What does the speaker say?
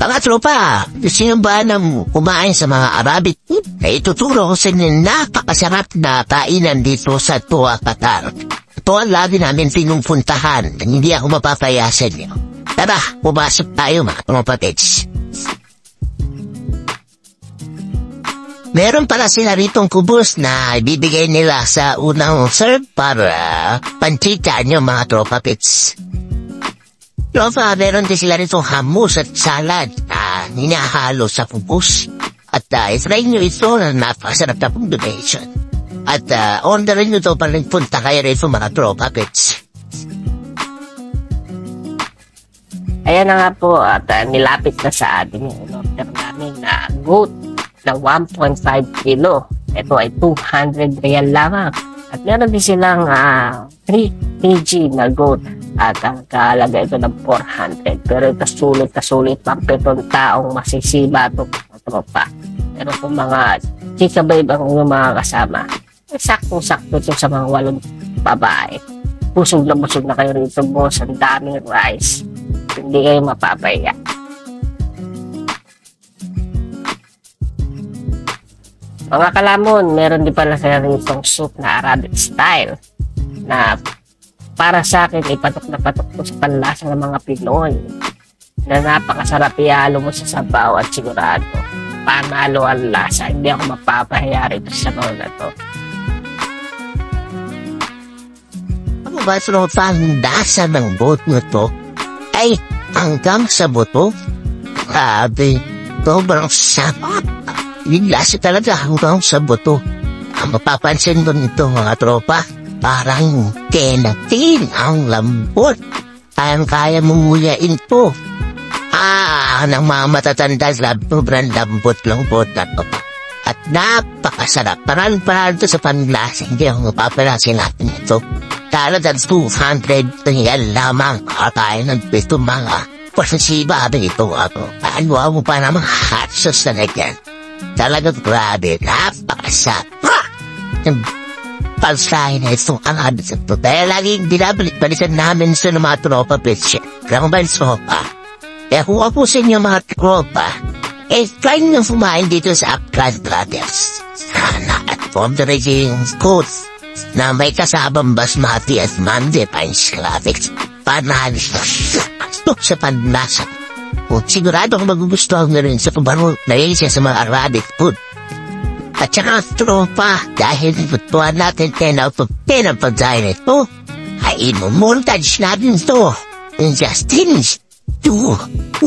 Mga tropa, gusto nyo ba nang kumain sa mga Arabic food? Ay ituturo ko sa inyo napakasarap na kainan dito sa Doha, Qatar. Ito ang lagi namin pinupuntahan. Hindi ako mapapaya sa inyo. Tara, pumasok tayo mga tropa pets. Meron pala sila ritong kubos na ibibigay nila sa unang serve para pancita nyo mga tropa pets. Tropa, meron din sila ritong hummus at salad na hinahalo sa kubos. At try nyo ito na napakasarap na combination. At orderin nyo ito para punta kayo rito mga tropa pets. Ayan na nga po at nilapit na sa atin yung order namin na goat na 1.5 kilo. Ito ay 200 real lamang. At meron din silang 3 kg na goat at ang kahalaga ito ng 400. Pero ito sulit pang 7 taong masisiba ito tropa. Pero kung mga chika babe ang mga kasama, saktong-sakto ito sa mga 8 babae. Busog na kayo rito boss. Ang daming rice. Hindi kayo mapapaya. Mga kalamon, meron din pala sa ritong soup na Arabic style na para sa akin ay patok na patok po sa panlasa ng mga Pinoy na napakasarap ihalo mo sa sabaw at sigurado panalo ang lasa. Hindi ako mapapahiya rito sa sabaw na to. Ano ba tropa ang lasa ng boat na to? Ay hanggang sa buto? Grabe, sobrang sarap. Yung lasa talaga hanggang sa buto. Ang mapapansin ko nito mga tropa, parang kenatin ang lambot. Kaya mong nguyain to. Ng mga matatanda, sobrang lambot na to. At napakasarap. Parang to sa panlasa. Hindi ako mapapalasin natin ito. Talagang 200 real lamang. Kaya ng pito mga pasasiba ito ako. Ano mo pa namang hot sauce na nagyan. Talagang grabe, napakasarap. Yung pansahin na itong ang adas ito. Dahil laging binabalik-balikan namin sa mga tropa petsya. Kaya ba yung tropa? Kaya kung ako sa inyo mga tropa, try nyo kumain dito sa Afghan Brothers. Sana at order yung code na may kasabang basmati at mandi pines graphics. Panalis ito sa panlasa. Sigurado kung magugustuhan na rin sa pabaro na siya sa mga Arabic food. At saka tropa, dahil iputuan natin 10 out of 10 ang pagkain ito, ay imumontage natin ito in just 2, 1,